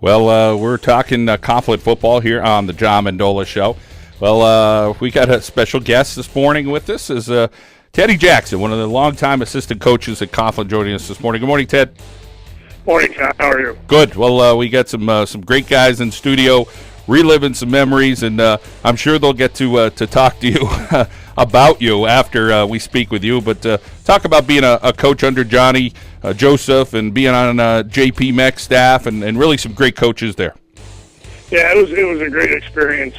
Well, we're talking Coughlin football here on the John Mendola Show. Well, we got a special guest this morning with us. Is Teddy Jackson, one of the longtime assistant coaches at Coughlin, joining us this morning. Good morning, Ted. Morning, John. How are you? Good. Well, we got some great guys in studio, reliving some memories, and I'm sure they'll get to talk to you about you after we speak with you. But talk about being a coach under Johnny Joseph and being on JP Meck's staff, and really some great coaches there. Yeah, it was a great experience.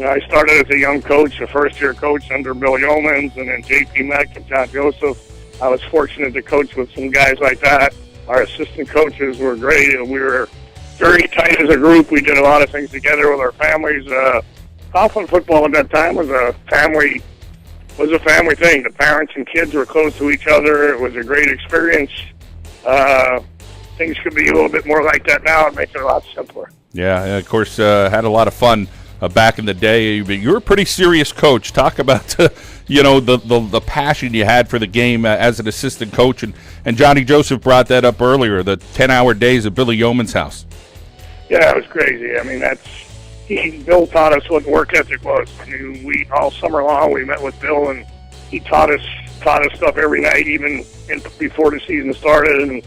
I started as a young coach, a first-year coach under Bill Yeomans, and then JP Meck and John Joseph. I was fortunate to coach with some guys like that. Our assistant coaches were great, and we were very tight as a group. We did a lot of things together with our families. Coughlin football at that time was a family thing. The parents and kids were close to each other. It was a great experience. Things could be a little bit more like that now. It makes it a lot simpler. Yeah, and of course, had a lot of fun back in the day. You were a pretty serious coach. Talk about the passion you had for the game as an assistant coach, and Johnny Joseph brought that up earlier. The 10-hour days at Billy Yeomans' house. Yeah, it was crazy. I mean, Bill taught us what work ethic was. I mean, we all summer long we met with Bill, and he taught us stuff every night, even before the season started. And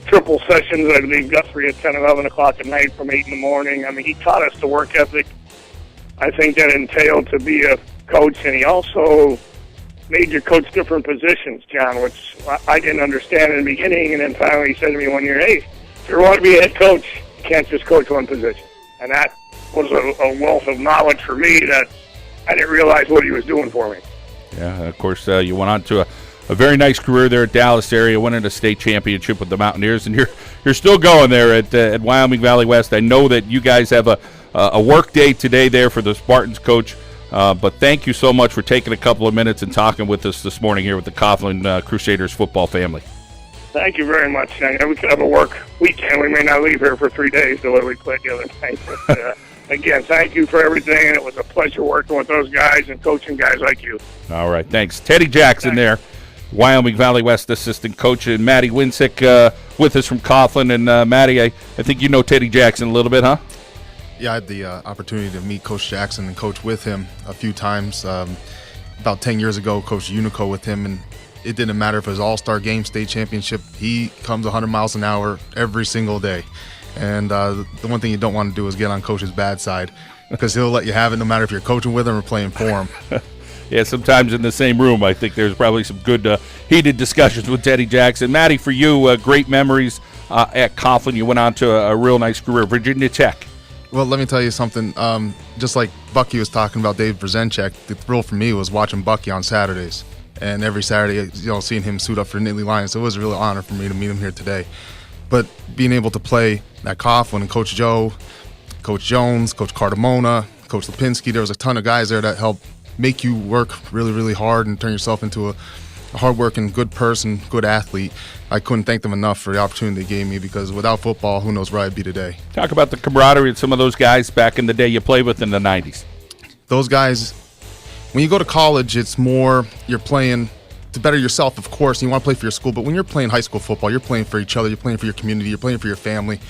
triple sessions, I believe Guthrie at 10, 11 o'clock at night from 8 in the morning. I mean, he taught us the work ethic. I think that entailed to be a coach, and he also made you coach different positions, John, which I didn't understand in the beginning. And then finally he said to me one year, "Hey, if you want to be a head coach, you can't just coach one position." And that was a wealth of knowledge for me that I didn't realize what he was doing for me. Yeah, of course, you went on to a very nice career there at Dallas area, winning a state championship with the Mountaineers, and you're still going there at Wyoming Valley West. I know that you guys have a work day today there for the Spartans, Coach, but thank you so much for taking a couple of minutes and talking with us this morning here with the Coughlin Crusaders football family. Thank you very much. We could have a work weekend. We may not leave here for 3 days the way we played the other night. But, again, thank you for everything, and it was a pleasure working with those guys and coaching guys like you. All right, thanks. Teddy Jackson there, Wyoming Valley West assistant coach, and Matty Winsick with us from Coughlin. And Matty, I think you know Teddy Jackson a little bit, huh? Yeah, I had the opportunity to meet Coach Jackson and coach with him a few times. About 10 years ago, coached Unico with him, and it didn't matter if it was all-star game, state championship. He comes 100 miles an hour every single day. And the one thing you don't want to do is get on Coach's bad side, because he'll let you have it no matter if you're coaching with him or playing for him. Yeah, sometimes in the same room, I think there's probably some good heated discussions with Teddy Jackson. Matty, for you, great memories at Coughlin. You went on to a real nice career, Virginia Tech. Well, let me tell you something. Just like Bucky was talking about Dave Brzezinski, the thrill for me was watching Bucky on Saturdays. And every Saturday, seeing him suit up for Nittany Lions. So it was a real honor for me to meet him here today. But being able to play at Coughlin and Coach Joe, Coach Jones, Coach Cardamona, Coach Lipinski, there was a ton of guys there that helped make you work really, really hard and turn yourself into a hard-working, good person, good athlete. I couldn't thank them enough for the opportunity they gave me, because without football, who knows where I'd be today. Talk about the camaraderie of some of those guys back in the day you played with in the 90s. Those guys, when you go to college, it's more you're playing to better yourself, of course, and you want to play for your school, but when you're playing high school football, you're playing for each other, you're playing for your community, you're playing for your family,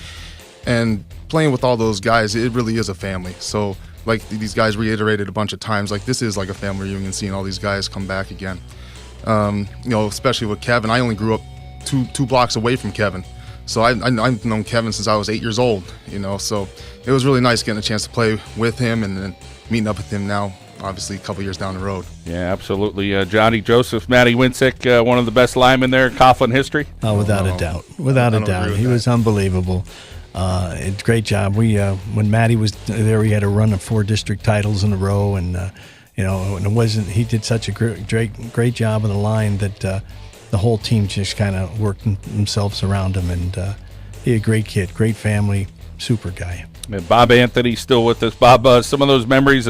and playing with all those guys, it really is a family. So like these guys reiterated a bunch of times, like this is like a family reunion, seeing all these guys come back again. Especially with Kevin. I only grew up two blocks away from Kevin, so I've known Kevin since I was 8 years old. So it was really nice getting a chance to play with him and then meeting up with him now, obviously a couple years down the road. Yeah, absolutely. Johnny Joseph, Matty Winsick, one of the best linemen there in Coughlin history. Oh, without a doubt. Without a doubt. He was unbelievable. Great job. When Matty was there, he had a run of 4 district titles in a row, and and it wasn't. He did such a great job on the line that the whole team just kind of worked themselves around him, and he a great kid, great family, super guy. And Bob Anthony still with us. Bob, some of those memories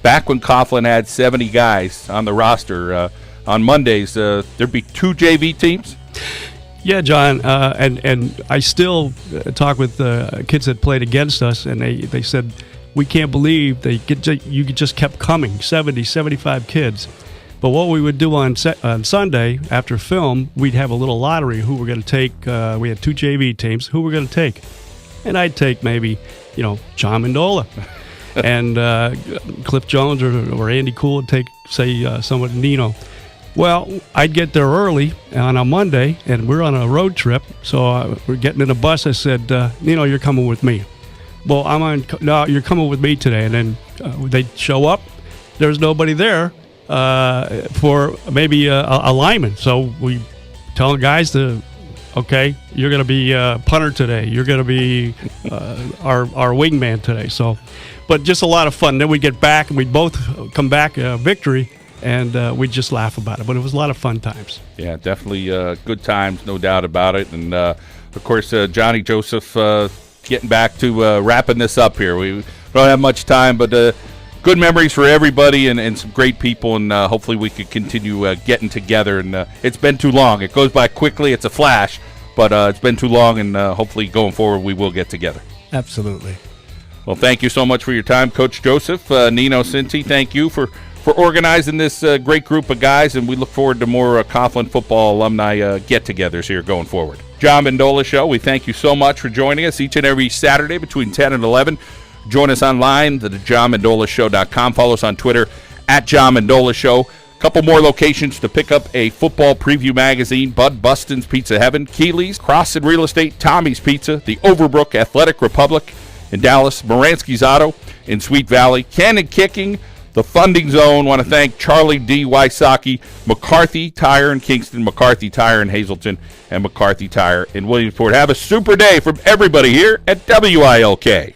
back when Coughlin had 70 guys on the roster. On Mondays, there'd be 2 JV teams. Yeah, John, and I still talk with kids that played against us, and they said, we can't believe you just kept coming, 70, 75 kids. But what we would do on Sunday after film, we'd have a little lottery who we're going to take. We had 2 JV teams, who we're going to take. and I'd take maybe, John Mendola. And Cliff Jones or Andy Cool would take, say, someone, Nino. Well, I'd get there early on a Monday, and we're on a road trip, so we're getting in a bus. I said, Nino, you're coming with me. Well, no, you're coming with me today. And then they'd show up. There's nobody there for maybe a lineman. So we tell the guys okay, you're going to be punter today. You're going to be our wingman today. So, but just a lot of fun. Then we'd get back, and we'd both come back victory, and we'd just laugh about it. But it was a lot of fun times. Yeah, definitely good times, no doubt about it. And, of course, Johnny Joseph getting back to wrapping this up here. We don't have much time, but good memories for everybody and some great people, and hopefully we could continue getting together. And it's been too long. It goes by quickly. It's a flash, but it's been too long, and hopefully going forward we will get together. Absolutely. Well, thank you so much for your time, Coach Joseph. Nino Cinti, thank you for organizing this great group of guys, and we look forward to more Coughlin football alumni get-togethers here going forward. John Mendola Show, we thank you so much for joining us each and every Saturday between 10 and 11. Join us online at johnmendolashow.com. Follow us on Twitter at John Mendola Show. A couple more locations to pick up a football preview magazine: Bud Buston's Pizza Heaven, Keeley's, Cross and Real Estate, Tommy's Pizza, the Overbrook Athletic Republic in Dallas, Moransky's Auto in Sweet Valley, Cannon Kicking, the Funding Zone. Want to thank Charlie D. Wysocki, McCarthy Tire in Kingston, McCarthy Tire in Hazleton, and McCarthy Tire in Williamsport. Have a super day from everybody here at WILK.